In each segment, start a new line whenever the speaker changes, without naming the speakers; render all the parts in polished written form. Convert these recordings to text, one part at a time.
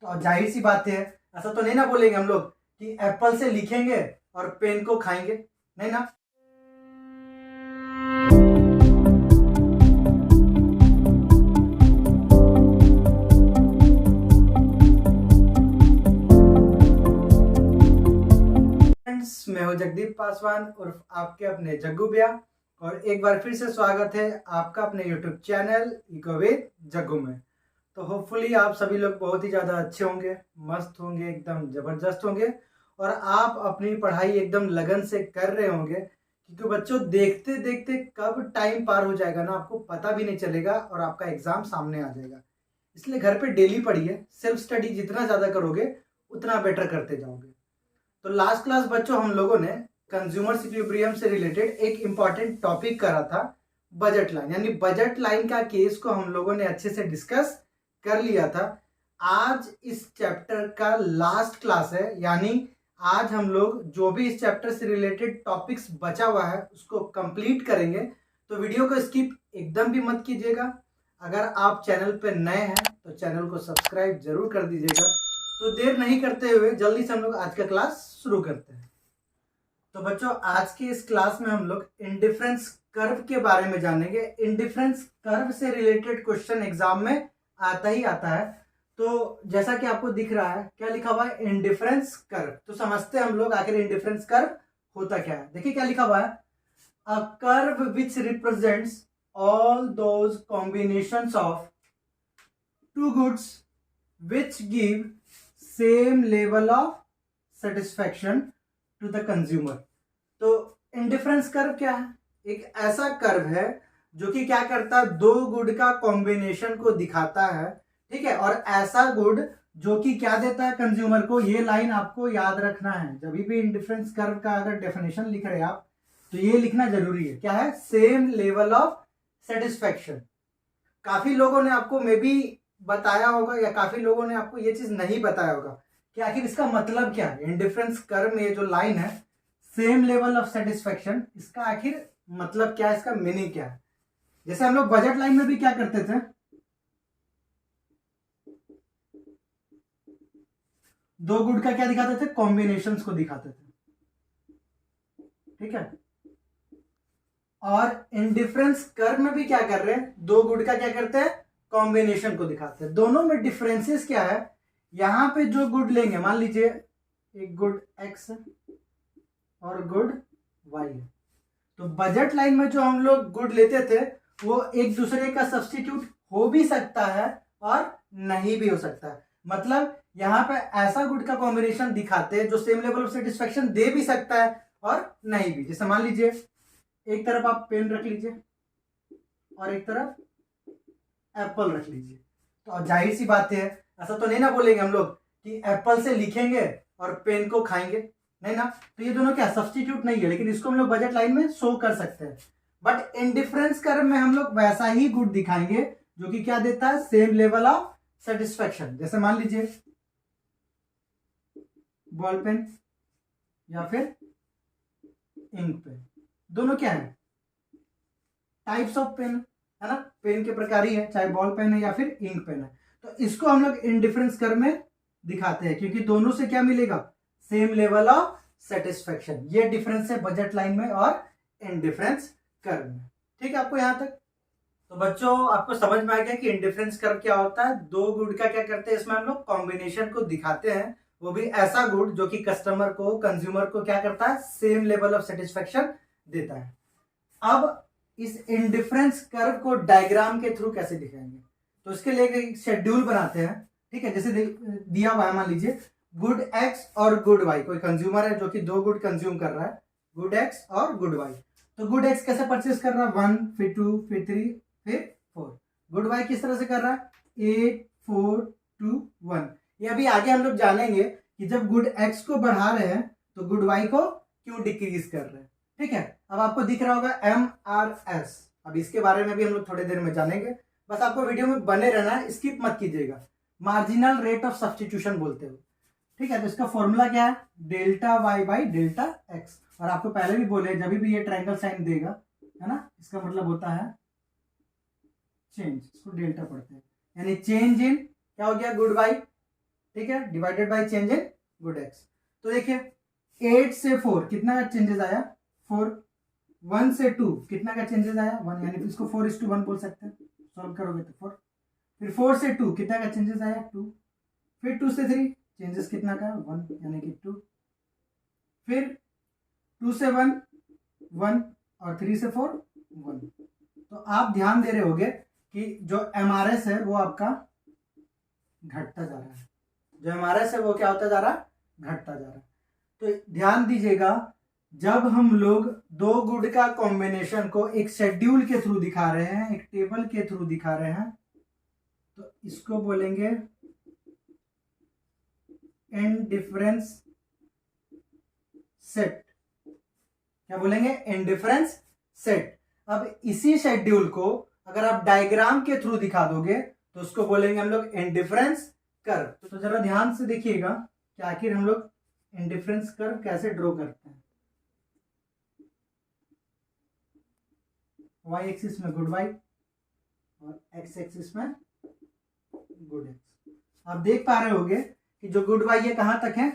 तो जाहिर सी बात है, ऐसा तो नहीं ना बोलेंगे हम लोग कि एप्पल से लिखेंगे और पेन को खाएंगे, नहीं ना। फ्रेंड्स, मैं हूं जगदीप पासवान उर्फ आपके अपने जग्गू भैया, और एक बार फिर से स्वागत है आपका अपने YouTube channel Echo with Jaggu में। तो होपफुली आप सभी लोग बहुत ही ज़्यादा अच्छे होंगे, मस्त होंगे, एकदम ज़बरदस्त होंगे, और आप अपनी पढ़ाई एकदम लगन से कर रहे होंगे, क्योंकि बच्चों देखते देखते कब टाइम पार हो जाएगा ना आपको पता भी नहीं चलेगा और आपका एग्ज़ाम सामने आ जाएगा। इसलिए घर पे डेली पढ़िए, सेल्फ स्टडी जितना ज़्यादा करोगे उतना बेटर करते जाओगे। तो लास्ट क्लास बच्चों हम लोगों ने कंज्यूमर इक्विलिब्रियम से रिलेटेड एक इंपॉर्टेंट टॉपिक करा था, बजट लाइन। यानी बजट लाइन का केस को हम लोगों ने अच्छे से डिस्कस कर लिया था। आज इस चैप्टर का लास्ट क्लास है, यानी आज हम लोग जो भी इस चैप्टर से रिलेटेड टॉपिक्स बचा हुआ है उसको कंप्लीट करेंगे। तो वीडियो को स्किप एकदम भी मत कीजिएगा। अगर आप चैनल पर नए हैं तो चैनल को सब्सक्राइब जरूर कर दीजिएगा। तो देर नहीं करते हुए जल्दी से हम लोग आज का क्लास शुरू करते हैं। तो बच्चों, आज की इस क्लास में हम लोग इंडिफरेंस कर्व के बारे में जानेंगे। इंडिफरेंस कर्व से रिलेटेड क्वेश्चन एग्जाम में आता ही आता है। तो जैसा कि आपको दिख रहा है, क्या लिखा हुआ है, इंडिफरेंस कर्व। तो समझते हैं हम लोग आखिर इंडिफरेंस कर्व होता क्या है। देखिए क्या लिखा हुआ है, a curve which represents all those combinations of two goods which give same level of satisfaction to the consumer। तो इंडिफरेंस कर्व क्या है, एक ऐसा कर्व है जो कि क्या करता है, दो गुड का कॉम्बिनेशन को दिखाता है, ठीक है। और ऐसा गुड जो कि क्या देता है कंज्यूमर को, ये लाइन आपको याद रखना है। जब भी इंडिफरेंस कर्व का अगर डेफिनेशन लिख रहे हैं आप तो ये लिखना जरूरी है, क्या है, सेम लेवल ऑफ सेटिस्फेक्शन। काफी लोगों ने आपको मे बी बताया होगा या काफी लोगों ने आपको ये चीज नहीं बताया होगा कि आखिर इसका मतलब क्या है। इंडिफरेंस कर्व में ये जो लाइन है, सेम लेवल ऑफ सेटिस्फेक्शन, इसका आखिर मतलब क्या है, इसका मीनिंग क्या है। जैसे हम लोग बजट लाइन में भी क्या करते थे, दो गुड का क्या दिखाते थे, कॉम्बिनेशंस को दिखाते थे, ठीक है। और इंडिफरेंस कर्व में भी क्या कर रहे हैं, दो गुड का क्या करते हैं, कॉम्बिनेशन को दिखाते हैं। दोनों में डिफरेंसेस क्या है, यहां पे जो गुड लेंगे, मान लीजिए एक गुड एक्स और गुड वाई है, तो बजट लाइन में जो हम लोग गुड लेते थे वो एक दूसरे का सब्स्टिट्यूट हो भी सकता है और नहीं भी हो सकता है। मतलब यहां पे ऐसा गुड का कॉम्बिनेशन दिखाते हैं जो सेम लेवल ऑफ सेटिस्फेक्शन दे भी सकता है और नहीं भी। जैसे मान लीजिए एक तरफ आप पेन रख लीजिए और एक तरफ एप्पल रख लीजिए। तो जाहिर सी बात है, ऐसा तो नहीं ना बोलेंगे हम लोग कि एप्पल से लिखेंगे और पेन को खाएंगे, नहीं ना। तो ये दोनों क्या सब्स्टिट्यूट नहीं है, लेकिन इसको हम लोग बजट लाइन में शो कर सकते हैं। बट इंडिफरेंस कर्व में हम लोग वैसा ही गुड दिखाएंगे जो कि क्या देता है, सेम लेवल ऑफ सेटिस्फेक्शन। जैसे मान लीजिए बॉल पेन या फिर इंक पेन, दोनों क्या है, टाइप्स ऑफ पेन है ना, पेन के प्रकार ही है, चाहे बॉल पेन है या फिर इंक पेन है। तो इसको हम लोग इंडिफरेंस कर्व में दिखाते हैं, क्योंकि दोनों से क्या मिलेगा, सेम लेवल ऑफ सेटिस्फेक्शन। ये डिफरेंस है बजट लाइन में और इंडिफरेंस कर्व में, ठीक है आपको यहां तक। तो बच्चों, आपको समझ में आ गया कि इंडिफरेंस कर्व क्या होता है। दो गुड का क्या करते हैं, इसमें हम लोग कॉम्बिनेशन को दिखाते हैं, वो भी ऐसा गुड जो कि कस्टमर को, कंज्यूमर को क्या करता है, सेम लेवल ऑफ सेटिस्फेक्शन देता है। अब इस इंडिफरेंस कर्व को डायग्राम के थ्रू कैसे दिखाएंगे, तो इसके लिए एक शेड्यूल बनाते हैं, ठीक है। जैसे दिया हुआ है, मान लीजिए गुड एक्स और गुड वाई, कोई कंज्यूमर है जो कि दो गुड कंज्यूम कर रहा है, गुड एक्स और गुड वाई। तो गुड एक्स कैसे परचेस कर रहा है, 1 फिर 2 फिर 3 फिर 4। गुड वाई किस तरह से कर रहा है, 8 4 2 1। ये अभी आगे हम लोग जानेंगे कि जब गुड एक्स को बढ़ा रहे हैं तो गुड वाई को क्यों डिक्रीज कर रहे हैं, ठीक है। अब आपको दिख रहा होगा MRS, अब इसके बारे में भी हम लोग थोड़ी देर में जानेंगे। बस आपको वीडियो में बने रहना है, स्किप मत कीजिएगा। मार्जिनल रेट ऑफ सब्स्टिट्यूशन बोलते हो, ठीक है। तो इसका फॉर्मूला क्या है, delta Y by delta X. और आपको पहले भी बोले, जब भी ये ट्रायंगल साइन देगा, है ना, इसका मतलब होता है चेंज, इसको डेल्टा पढ़ते हैं, यानी चेंज इन क्या हो गया, गुड वाई ठीक है, divided by change in good x. तो देखिए 8 से 4 कितना का चेंजेस आया 4, 1 से 2 कितना का चेंजेस आया 1, यानी कि इसको 4:1 बोल सकते हैं, सॉल्व करोगे तो 4। फिर 4 से 2 कितना का चेंजेस आया 2, फिर 2 से 3 चेंजेस कितना का 1, यानी कि 2, फिर 2 से 1 1 और 3 से 4 1। तो आप ध्यान दे रहे होगे कि जो MRS है वो आपका घटता जा रहा है, जो MRS है वो क्या होता जा रहा है, घटता जा रहा है। तो ध्यान दीजिएगा, जब हम लोग दो गुड का कॉम्बिनेशन को एक शेड्यूल के थ्रू दिखा रहे हैं, एक टेबल के थ्रू दिखा रहे हैं, तो इसको बोलेंगे इंडिफरेंस सेट। क्या बोलेंगे, इंडिफरेंस सेट। अब इसी शेड्यूल को अगर आप डायग्राम के थ्रू दिखा दोगे तो उसको बोलेंगे हम लोग इंडिफरेंस कर्व। तो जरा ध्यान से देखिएगा कि आखिर हम लोग इंडिफरेंस कर्व कैसे ड्रॉ करते हैं। y एक्सिस में गुड y और x एक्सिस में गुड x। आप देख पा रहे होगे कि जो गुड y है कहां तक है,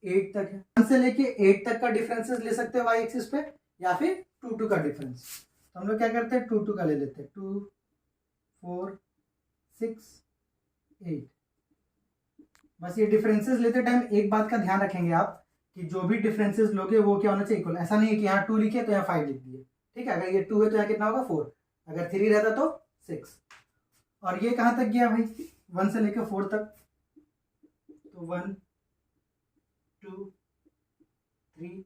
8 तक है। 1 से लेके 8 तक का डिफरेंसेस ले सकते हैं y एक्सिस पे, या फिर 2 2 का डिफरेंस। तो हम लोग क्या करते हैं 2 2 का ले लेते हैं, 2 4 6 8। बस ये डिफरेंसेस लेते टाइम एक बात का ध्यान रखेंगे आप कि जो भी डिफरेंसेस लोगे वो क्या होना चाहिए, इक्वल। ऐसा नहीं है कि यहाँ 2 लिखे तो यहाँ 5 लिख दिए, ठीक है। अगर ये 2 है तो यहाँ कितना होगा 4, अगर 3 रहता तो 6। और ये कहाँ तक गया भाई, 1 से लेकर 4 तक, तो 1 2 3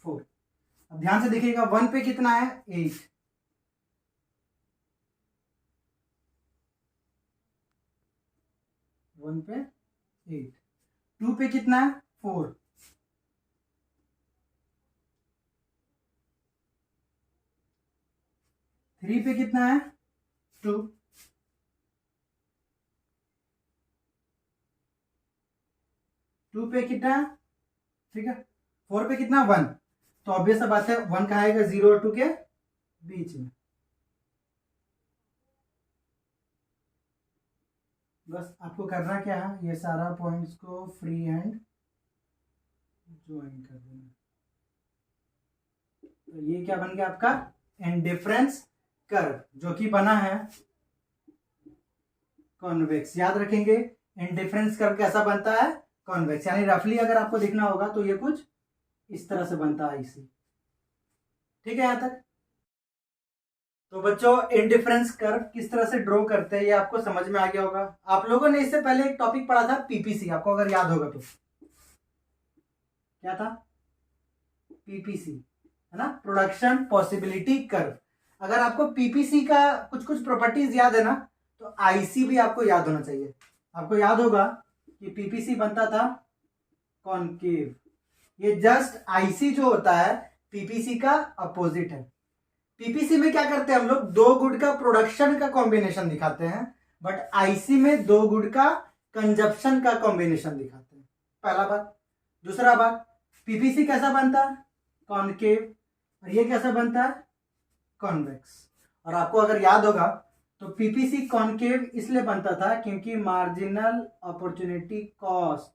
4। अब ध्यान से देखिएगा 1 पे कितना है 8, 1 पे 8, 2 पे कितना है 4, 3 पे कितना है 2, 2 पे कितना है, ठीक है, 4 पे कितना 1। तो ऑब्वियस सा बात है 1 कहाँ आएगा 0 और 2 के बीच में। बस आपको करना क्या है, ये सारा पॉइंट्स को फ्री हैंड ज्वाइन कर देना। तो ये क्या बन गया आपका इंडिफरेंस कर्व, जो कि बना है कॉन्वेक्स। याद रखेंगे इंडिफरेंस कर्व कैसा बनता है, कॉन्वेक्स। यानी रफली अगर आपको देखना होगा तो ये कुछ इस तरह से बनता है इसी, ठीक है। यहां तक तो बच्चों इंडिफरेंस कर्व किस तरह से ड्रॉ करते हैं ये आपको समझ में आ गया होगा। आप लोगों ने इससे पहले एक टॉपिक पढ़ा था पीपीसी, आपको अगर याद होगा तो क्या था, पीपीसी है ना, प्रोडक्शन पॉसिबिलिटी कर्व। अगर आपको पीपीसी का कुछ कुछ प्रॉपर्टीज याद है ना, तो आईसी भी आपको याद होना चाहिए। आपको याद होगा कि पीपीसी बनता था कॉनकेव। ये जस्ट आईसी जो होता है पीपीसी का अपोजिट है। पीपीसी में क्या करते हैं हम लोग, दो गुड का प्रोडक्शन का कॉम्बिनेशन दिखाते हैं, बट आईसी में दो गुड का कंजप्शन का कॉम्बिनेशन दिखाते हैं। पहला बात। दूसरा बात, पीपीसी कैसा बनता है, कॉनकेव, और ये कैसा बनता है, कॉन्वेक्स। और आपको अगर याद होगा तो पीपीसी कॉनकेव इसलिए बनता था क्योंकि मार्जिनल अपॉर्चुनिटी कॉस्ट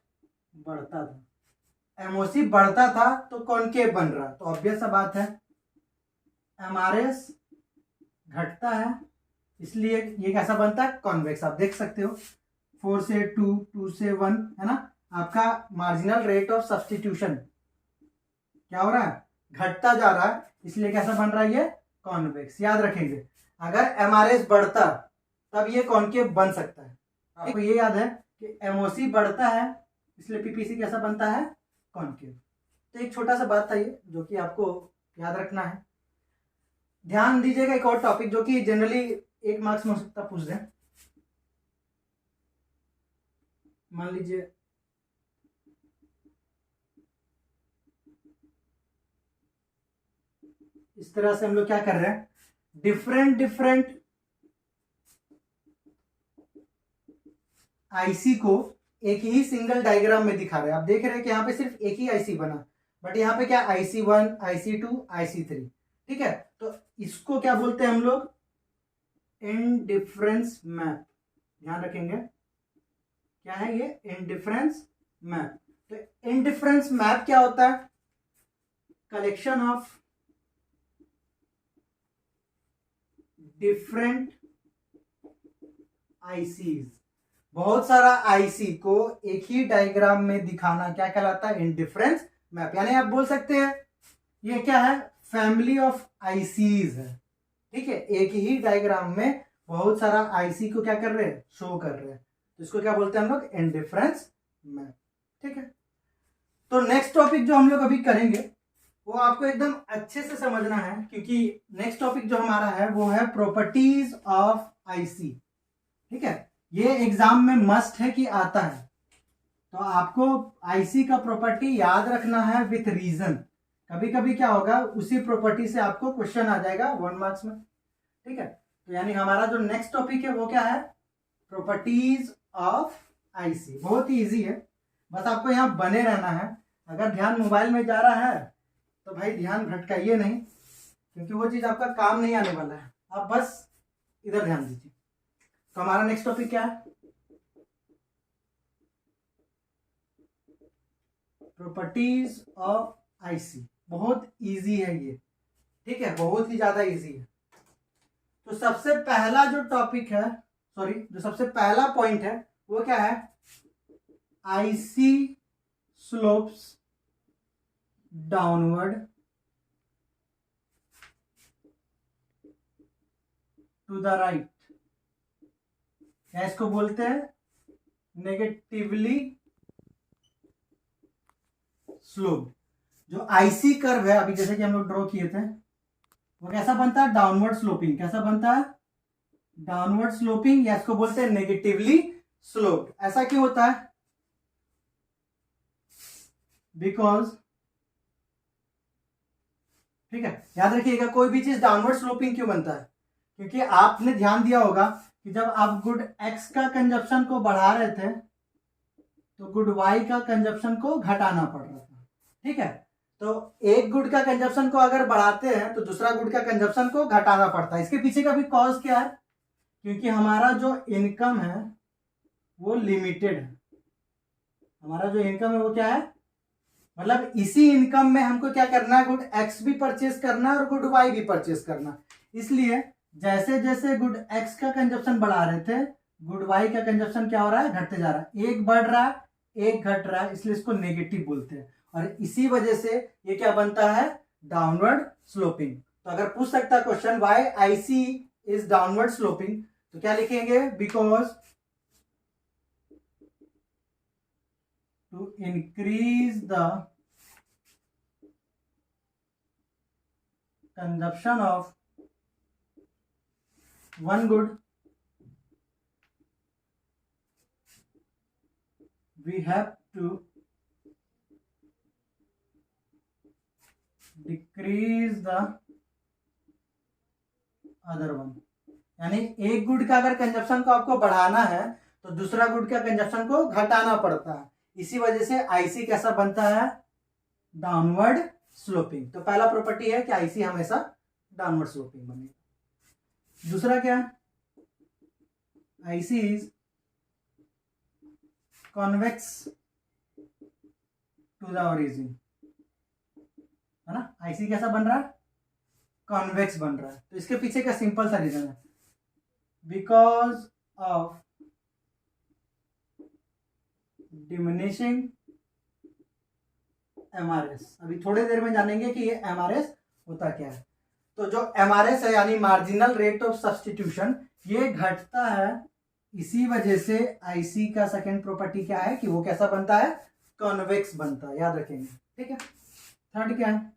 बढ़ता था, एमओसी बढ़ता था तो कॉनकेव बन रहा। तो ऑब्वियस सा बात है एमआरएस घटता है, इसलिए ये कैसा बनता है, कॉन्वेक्स। आप देख सकते हो 4 से 2, 2 से 1 है ना, आपका मार्जिनल रेट ऑफ सब्सटीट्यूशन क्या हो रहा है, घटता जा रहा है, इसलिए कैसा बन रहा है ये, कॉन्वेक्स। याद रखेंगे अगर एमआरएस बढ़ता तब ये कॉनकेव बन सकता है। आपको ये याद है कि एमओसी बढ़ता है इसलिए पीपीसी कैसा बनता है, कॉनकेव। तो एक छोटा सा बात था ये जो कि आपको याद रखना है। ध्यान दीजिएगा एक और टॉपिक जो कि जनरली 1 मार्क्स में हो सकता पूछ दें। मान लीजिए इस तरह से हम लोग क्या कर रहे हैं, डिफरेंट आईसी को एक ही सिंगल डायग्राम में दिखा रहे हैं। आप देख रहे हैं कि यहाँ पे सिर्फ एक ही आईसी बना, बट यहाँ पे क्या IC1, IC2, IC3, ठीक है। तो इसको क्या बोलते हैं हम लोग, इंडिफरेंस मैप। ध्यान रखेंगे क्या है ये? Indifference map. तो इंडिफरेंस मैप क्या होता है? कलेक्शन ऑफ डिफरेंट आईसीज, बहुत सारा आईसी को एक ही डायग्राम में दिखाना क्या कहलाता है? Indifference map. यानी आप बोल सकते हैं ये क्या है? फैमिली ऑफ आईसीज है। ठीक है, एक ही डायग्राम में बहुत सारा आईसी को क्या कर रहे हैं? शो कर रहे हैं। तो इसको क्या बोलते हैं हम लोग? Indifference map. ठीक है, तो नेक्स्ट टॉपिक जो हम लोग अभी करेंगे वो आपको एकदम अच्छे से समझना है, क्योंकि नेक्स्ट टॉपिक जो हमारा है वो है प्रॉपर्टीज ऑफ आईसी। ठीक है, ये एग्जाम में मस्ट है कि आता है, तो आपको आईसी का प्रॉपर्टी याद रखना है विथ रीजन। कभी कभी क्या होगा, उसी प्रॉपर्टी से आपको क्वेश्चन आ जाएगा 1 मार्क्स में। ठीक है, तो यानी हमारा जो नेक्स्ट टॉपिक है वो क्या है? Properties of IC. बहुत ही इजी है, बस आपको यहाँ बने रहना है। अगर ध्यान मोबाइल में जा रहा है तो भाई ध्यान भटकाइए नहीं, क्योंकि वो चीज आपका काम नहीं आने वाला है। आप बस इधर ध्यान दीजिए। तो हमारा नेक्स्ट टॉपिक क्या है? Properties of IC. बहुत इजी है ये। ठीक है, बहुत ही ज्यादा इजी है। तो सबसे पहला जो टॉपिक है, सॉरी, जो सबसे पहला पॉइंट है वो क्या है? IC slopes downward to the right, या इसको बोलते हैं नेगेटिवली स्लोप। जो आईसी कर्व है, अभी जैसे कि हम लोग ड्रॉ किए थे, वो कैसा बनता है? Downward sloping. कैसा बनता है? डाउनवर्ड स्लोपिंग, या इसको बोलते हैं नेगेटिवली स्लोप। ऐसा क्यों होता है? बिकॉज, ठीक है, याद रखिएगा, कोई भी चीज डाउनवर्ड स्लोपिंग क्यों बनता है? क्योंकि आपने ध्यान दिया होगा कि जब आप गुड एक्स का कंजप्शन को बढ़ा रहे थे तो गुड वाई का कंजप्शन को घटाना पड़ रहा था। ठीक है, तो एक गुड का कंजप्शन को अगर बढ़ाते हैं तो दूसरा गुड का कंजप्शन को घटाना पड़ता है। इसके पीछे का भी कॉज क्या है? क्योंकि हमारा जो इनकम है वो लिमिटेड है। हमारा जो इनकम है वो क्या है? मतलब इसी इनकम में हमको क्या करना है? गुड एक्स भी परचेस करना है और गुड वाई भी परचेस करना। इसलिए जैसे जैसे गुड एक्स का कंजप्शन बढ़ा रहे थे, गुड वाई का कंजप्शन क्या हो रहा है? घटते जा रहा है। एक बढ़ रहा है, एक घट रहा है, इसलिए इसको नेगेटिव बोलते हैं। और इसी वजह से ये क्या बनता है? Downward sloping. तो अगर पूछ सकता है question, why IC is downward sloping, तो क्या लिखेंगे? Because to increase the consumption of one good, we have to decrease the other one। यानी एक गुड का अगर कंजप्शन को आपको बढ़ाना है तो दूसरा गुड का कंजप्शन को घटाना पड़ता है। इसी वजह से आईसी कैसा बनता है? Downward sloping. तो पहला प्रॉपर्टी है कि आईसी हमेशा डाउनवर्ड स्लोपिंग बनेगा। दूसरा क्या है? IC is convex to the origin, है ना? आईसी कैसा बन रहा है? कॉन्वेक्स बन रहा है। तो इसके पीछे का सिंपल सा रीजन है, बिकॉज ऑफ डिमिनिशिंग एमआरएस। अभी थोड़ी देर में जानेंगे कि ये एमआरएस होता क्या है। तो जो एमआरएस है यानी मार्जिनल रेट ऑफ सब्स्टिट्यूशन, ये घटता है। इसी वजह से आईसी का सेकंड प्रॉपर्टी क्या है कि वो कैसा बनता है? कॉन्वेक्स बनता है। याद रखेंगे। ठीक है, थर्ड क्या है?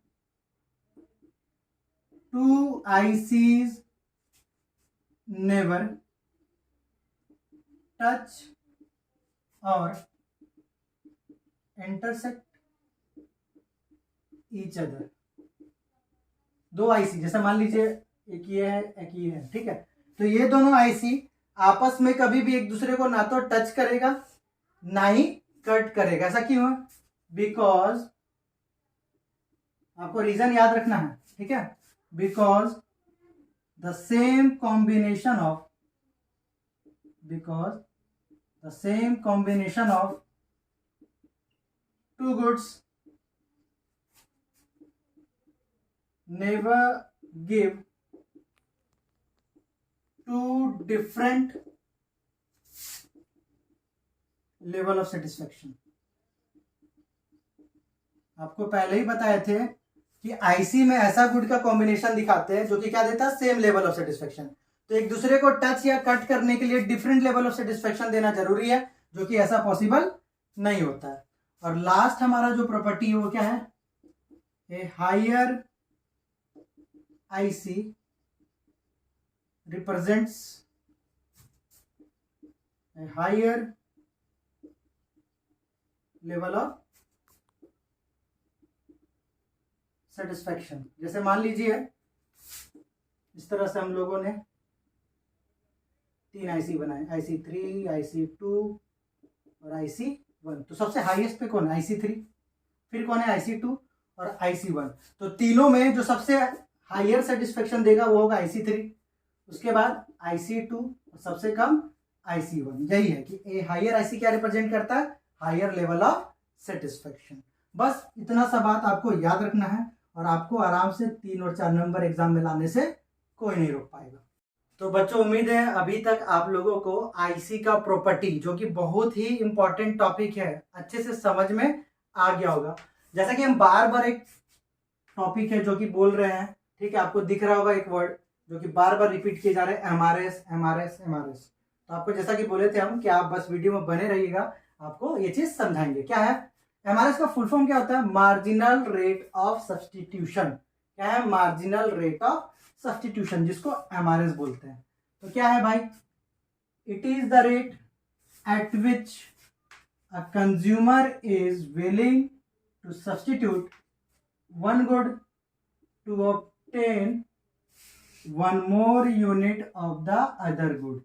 टू आईसीज नेवर टच और इंटरसेक्ट ईच अदर। दो आईसी, जैसे मान लीजिए एक ये है एक ये है, ठीक है, तो ये दोनों आईसी आपस में कभी भी एक दूसरे को ना तो टच करेगा ना ही कट करेगा। ऐसा क्यों है? बिकॉज, आपको रीजन याद रखना है, ठीक है, because the same combination of the same combination of two goods never give two different level of satisfaction। आपको पहले ही बताए थे कि आईसी में ऐसा गुड का कॉम्बिनेशन दिखाते हैं जो कि क्या देता है, सेम लेवल ऑफ सेटिस्फेक्शन। तो एक दूसरे को टच या कट करने के लिए डिफरेंट लेवल ऑफ सेटिस्फेक्शन देना जरूरी है, जो कि ऐसा पॉसिबल नहीं होता है। और लास्ट हमारा जो प्रॉपर्टी है वो क्या है, a higher IC represents a higher level of satisfaction। जैसे मान लीजिए इस तरह से हम लोगों ने 3 IC बनाए, IC3, IC2 और IC1। तो सबसे हाईएस्ट पे कौन है, IC3, फिर कौन है IC2 और IC1। तो तीनों में जो सबसे हायर सेटिस्फेक्शन देगा वो होगा IC3, उसके बाद IC2 और सबसे कम IC1। यही है कि ए हायर IC क्या रिप्रेजेंट करता है, हायर लेवल ऑफ सेटिस्फेक्शन। बस इतना सा बात आपको याद रखना है और आपको आराम से 3 और 4 नंबर एग्जाम में लाने से कोई नहीं रोक पाएगा। तो बच्चों उम्मीद है अभी तक आप लोगों को IC का प्रॉपर्टी, जो कि बहुत ही इंपॉर्टेंट टॉपिक है, अच्छे से समझ में आ गया होगा। जैसा कि हम बार बार एक टॉपिक है जो कि बोल रहे हैं, ठीक है, आपको दिख रहा होगा एक वर्ड जो कि बार बार रिपीट किए जा रहे हैं, MRS MRS MRS। तो आपको जैसा कि बोले थे हम कि आप बस वीडियो में बने रहिएगा, आपको ये चीज समझाएंगे। क्या है MRS का फुल फॉर्म, क्या होता है, मार्जिनल रेट ऑफ सब्सटीट्यूशन। क्या है, मार्जिनल रेट ऑफ सब्सटीट्यूशन, जिसको MRS बोलते हैं। तो क्या है भाई, it is the rate at which a consumer is willing to substitute one good to obtain one more unit of the other good।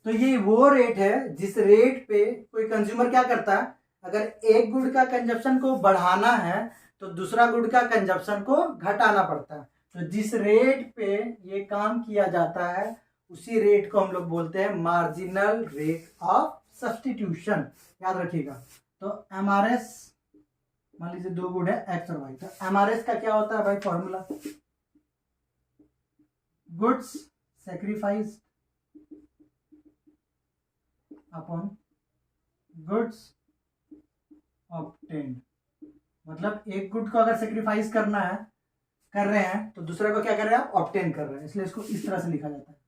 तो ये वो रेट है जिस रेट पे कोई कंज्यूमर क्या करता है, अगर एक गुड का कंजप्शन को बढ़ाना है तो दूसरा गुड का कंजप्शन को घटाना पड़ता है। तो जिस रेट पे ये काम किया जाता है उसी रेट को हम लोग बोलते हैं मार्जिनल रेट ऑफ सब्सटीट्यूशन। याद रखिएगा। तो MRS, मान लीजिए 2 गुड है X और Y, तो MRS का क्या होता है भाई, formula, goods sacrifice upon goods obtained. मतलब एक गुड को अगर सेक्रीफाइस करना है, कर रहे हैं, तो दूसरे को क्या कर रहे हैं आप, ऑब्टेन कर रहे हैं। इसलिए इसको इस तरह से लिखा जाता है,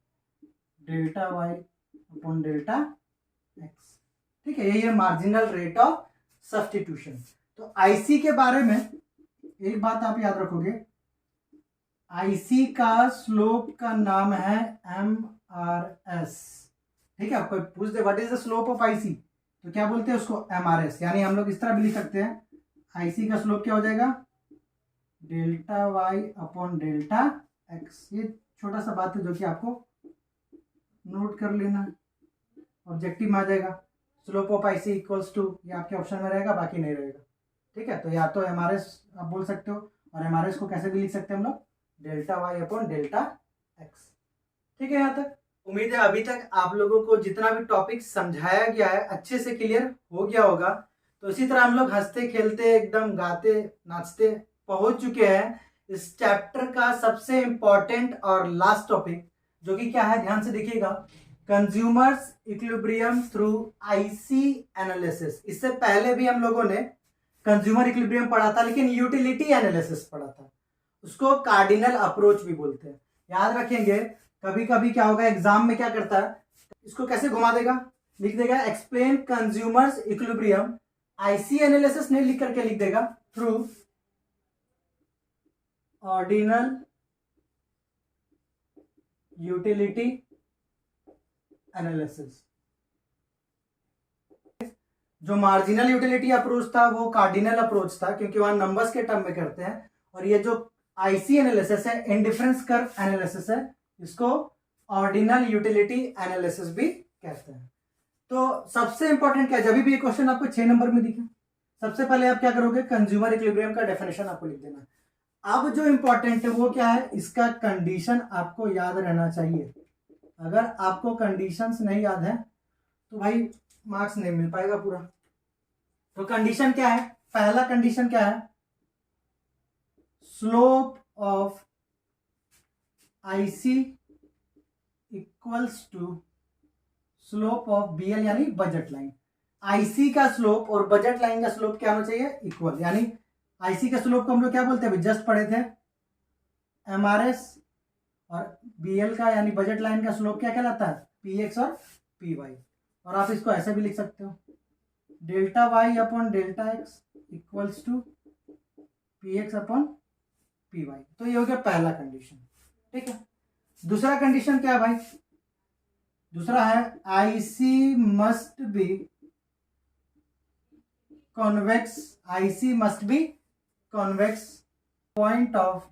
delta Y upon delta X. ठीक है, यही है मार्जिनल रेट ऑफ सब्सटीट्यूशन। तो आईसी के बारे में एक बात आप याद रखोगे, आईसी का स्लोप का नाम है MRS। ठीक है, आपको पूछ दे what is the slope of IC, तो क्या बोलते हैं उसको, MRS। यानी हम लोग इस तरह भी लिख सकते हैं, आईसी का स्लोप क्या हो जाएगा, delta Y upon delta X. ये छोटा सा बात है जो कि आपको नोट कर लेना है, ऑब्जेक्टिव में आ जाएगा। Slope of IC equals to, ये आपके ऑप्शन में रहेगा, बाकी नहीं रहेगा। ठीक है, तो या तो MRS आप बोल सकते हो, और MRS को कैसे भी लिख सकते हैं हम लोग, delta Y upon delta X. ठीक है, यहाँ तक उम्मीद है अभी तक आप लोगों को जितना भी टॉपिक समझाया गया है अच्छे से क्लियर हो गया होगा। तो इसी तरह हम लोग हंसते खेलते एकदम गाते नाचते पहुंच चुके हैं इस चैप्टर का सबसे इंपॉर्टेंट और लास्ट टॉपिक, जो कि क्या है, ध्यान से देखिएगा, consumers equilibrium through IC analysis. इससे पहले भी हम लोगों ने कंज्यूमर इक्विलिब्रियम पढ़ा था, लेकिन यूटिलिटी एनालिसिस पढ़ा था, उसको कार्डिनल अप्रोच भी बोलते हैं। याद रखेंगे, कभी कभी क्या होगा एग्जाम में, क्या करता है, इसको कैसे घुमा देगा, लिख देगा explain consumers equilibrium, IC analysis नहीं लिख करके लिख देगा थ्रू ऑर्डिनल यूटिलिटी एनालिसिस। जो मार्जिनल यूटिलिटी अप्रोच था वो कार्डिनल अप्रोच था, क्योंकि वहां नंबर्स के टर्म में करते हैं। और ये जो आईसी एनालिसिस है, इंडिफरेंस कर्व एनालिसिस है, इसको ऑर्डिनल यूटिलिटी एनालिसिस भी कहते हैं। तो सबसे इंपॉर्टेंट क्या है, जब भी ये क्वेश्चन आपको 6 नंबर में दिखे, सबसे पहले आप क्या करोगे, कंज्यूमर इक्विलिब्रियम का डेफिनेशन आपको लिख देना। अब जो इंपॉर्टेंट है वो क्या है, इसका कंडीशन आपको याद रहना चाहिए। अगर आपको कंडीशंस नहीं याद है तो भाई मार्क्स नहीं मिल पाएगा पूरा। तो कंडीशन क्या है, पहला कंडीशन क्या है, slope of IC equals to slope of BL यानी बजट लाइन। आईसी का स्लोप और बजट लाइन का स्लोप क्या होना चाहिए, इक्वल। यानी आईसी का स्लोप को हम लोग क्या बोलते हैं, जस्ट पढ़े थे एमआरएस, और बीएल का यानी बजट लाइन का स्लोप क्या कहलाता है, पीएक्स और पीवाई। और आप इसको ऐसे भी लिख सकते हो, delta Y upon delta X equals to PX upon PY. तो ये हो गया पहला कंडीशन, ठीक है। दूसरा कंडीशन क्या है भाई, दूसरा है IC must be convex, IC must be convex point of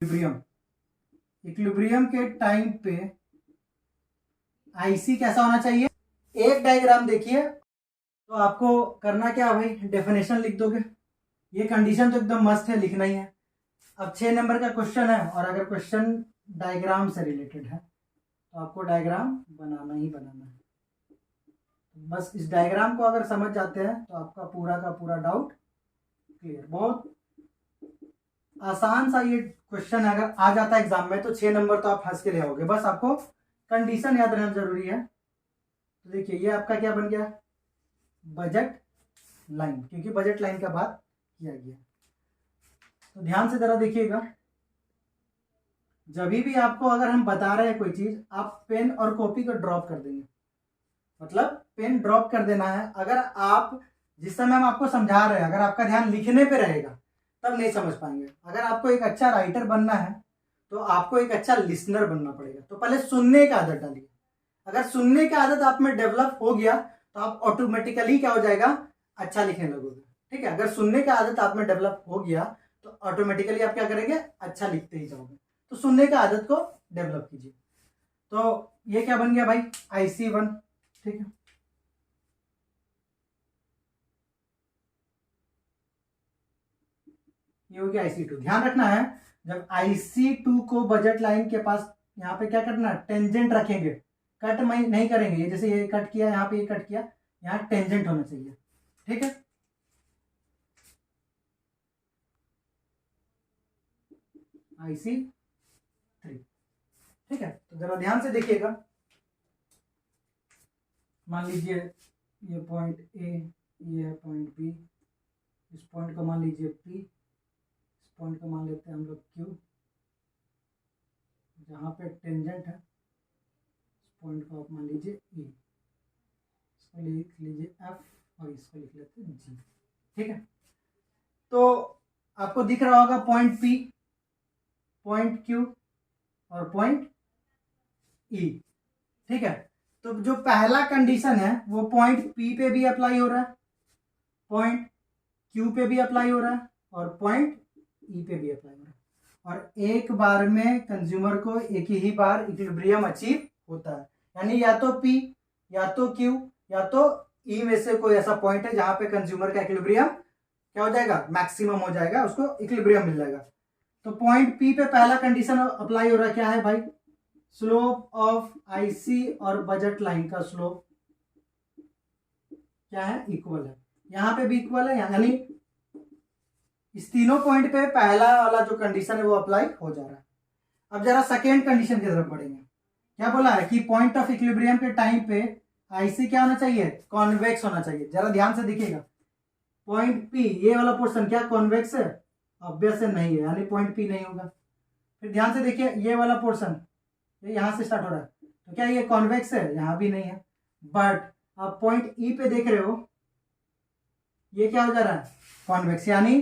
equilibrium. Equilibrium के टाइम पे आईसी कैसा होना चाहिए। एक डायग्राम देखिए, तो आपको करना क्या है भाई, डेफिनेशन लिख दोगे। ये कंडीशन तो एकदम मस्त है, लिखना ही है। अब 6 नंबर का क्वेश्चन है, और अगर क्वेश्चन डायग्राम से रिलेटेड है तो आपको डायग्राम बनाना ही बनाना है। बस इस डायग्राम को अगर समझ जाते हैं तो आपका पूरा का पूरा डाउट क्लियर। बहुत आसान सा ये क्वेश्चन है, अगर आ जाता है एग्जाम में तो 6 नंबर तो आप हंस के ले आओगे। बस आपको कंडीशन याद रहना जरूरी है। तो देखिए ये आपका क्या बन गया, बजट लाइन, क्योंकि बजट लाइन का बात किया गया। तो ध्यान से जरा देखिएगा, जब भी आपको अगर हम बता रहे हैं कोई चीज, आप पेन और कॉपी को ड्रॉप कर देंगे। मतलब पेन ड्रॉप कर देना है। अगर आप जिस समय हम आपको समझा रहे हैं, अगर आपका ध्यान लिखने पे रहेगा तब नहीं समझ पाएंगे। अगर आपको एक अच्छा राइटर बनना है तो आपको एक अच्छा लिसनर बनना पड़ेगा। तो पहले सुनने की आदत डालिए। अगर सुनने की आदत आप में डेवलप हो गया तो आप ऑटोमेटिकली क्या हो जाएगा, अच्छा लिखने लगोगे, ठीक है। अगर सुनने की आदत आप में डेवलप हो गया तो ऑटोमेटिकली आप क्या करेंगे, अच्छा लिखते ही जाओगे। तो सुनने की आदत को डेवलप कीजिए। तो ये क्या बन गया भाई, IC1, ठीक है। ये हो गया IC2। ध्यान रखना है, जब IC2 को बजट लाइन के पास यहाँ पे क्या करना है, टेंजेंट रखेंगे, कट नहीं करेंगे। ये जैसे ये कट किया, यहाँ पे ये कट किया, यहाँ टेंजेंट होना चाहिए, ठीक है। IC3, ठीक है। तो जरा ध्यान से देखिएगा, मान लीजिए ये पॉइंट ए, ये है पॉइंट बी, इस पॉइंट को मान लीजिए पी, इस पॉइंट को मान लेते हैं हम लोग क्यू। जहाँ पे टेंजेंट है इस पॉइंट को आप मान लीजिए ई, इसको लिख लीजिए एफ, और इसको लिख लेते हैं जी, ठीक है। तो आपको दिख रहा होगा पॉइंट पी, पॉइंट क्यू और पॉइंट ई, ठीक है। तो जो पहला कंडीशन है वो पॉइंट पी पे भी अप्लाई हो रहा है, पॉइंट क्यू पे भी अप्लाई हो रहा है, और पॉइंट ई पे भी अप्लाई हो रहा है। और एक बार में कंज्यूमर को एक ही बार इक्विलिब्रियम अचीव होता है। यानी या तो पी, या तो क्यू, या तो ई में से कोई ऐसा पॉइंट है जहां पे कंज्यूमर का इक्विलिब्रियम क्या हो जाएगा, मैक्सिमम हो जाएगा, उसको इक्विलिब्रियम मिल जाएगा। तो पॉइंट पी पे पहला कंडीशन अप्लाई हो रहा है, क्या है भाई, स्लोप ऑफ आईसी और बजट लाइन का स्लोप क्या है, इक्वल है। यहां पे भी इक्वल है, यानी इस तीनों पॉइंट पे पहला वाला जो कंडीशन है वो अप्लाई हो जा रहा है। अब जरा सेकेंड कंडीशन की तरफ बढ़ेंगे। क्या बोला है कि पॉइंट ऑफ इक्विलिब्रियम के टाइम पे आईसी क्या होना चाहिए, कॉन्वेक्स होना चाहिए। जरा ध्यान से देखिएगा, पॉइंट पी ये वाला पोर्शन क्या कॉन्वेक्स है, ऑब्वियस है नहीं है, यानी पॉइंट पी नहीं होगा। फिर ध्यान से देखिए ये वाला पोर्शन ये यहां से स्टार्ट हो रहा है, तो क्या ये कॉन्वेक्स है, यहां भी नहीं है। बट आप पॉइंट ई पे देख रहे हो, ये क्या हो जा रहा है, कॉन्वेक्स, यानी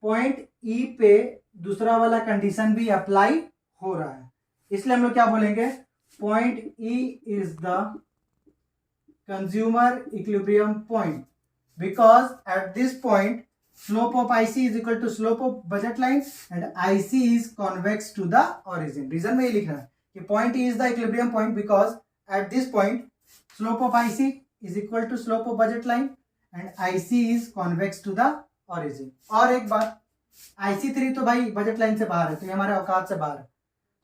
पॉइंट ई पे दूसरा वाला कंडीशन भी अप्लाई हो रहा है। इसलिए हम लोग क्या बोलेंगे, point E is the consumer equilibrium point, because at this point slope of IC is equal to slope of budget line and IC is convex to the origin. Region में ये लिखना है कि point E is the equilibrium point because at this point slope of IC is equal to slope of budget line and IC is convex to the origin. और एक बात, IC3 तो भाई बजट लाइन से बाहर है, तो ये हमारे औकात से बाहर है,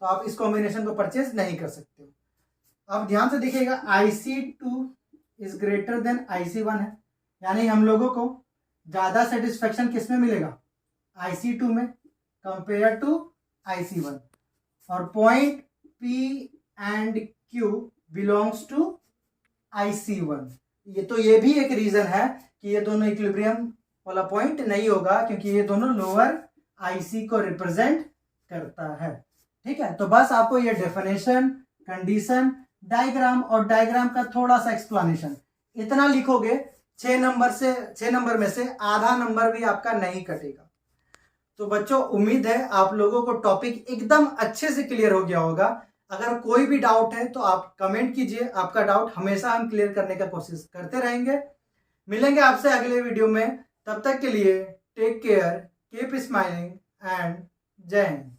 तो आप इस कॉम्बिनेशन को परचेज नहीं कर सकते हो। अब ध्यान से देखिएगा, IC2 is greater than IC1 है, यानी हम लोगों को ज़्यादा सेटिस्फेक्शन किस में मिलेगा, IC2 में कंपेयर टू IC1। और point P and Q belongs to IC1। ये भी एक रीजन है कि ये दोनों इक्विलिब्रियम वाला पॉइंट नहीं होगा, क्योंकि ये दोनों लोअर IC को रिप्रेजेंट करता है। ठीक है, तो बस आपको ये डेफिनेशन, कंडीशन, डायग्राम और डायग्राम का थोड़ा सा एक्सप्लेनेशन इतना लिखोगे, 6 नंबर में से आधा नंबर भी आपका नहीं कटेगा। तो बच्चों, उम्मीद है आप लोगों को टॉपिक एकदम अच्छे से क्लियर हो गया होगा। अगर कोई भी डाउट है तो आप कमेंट कीजिए, आपका डाउट हमेशा हम क्लियर करने का कोशिश करते रहेंगे। मिलेंगे आपसे अगले वीडियो में, तब तक के लिए take care, keep smiling and Jai Hind.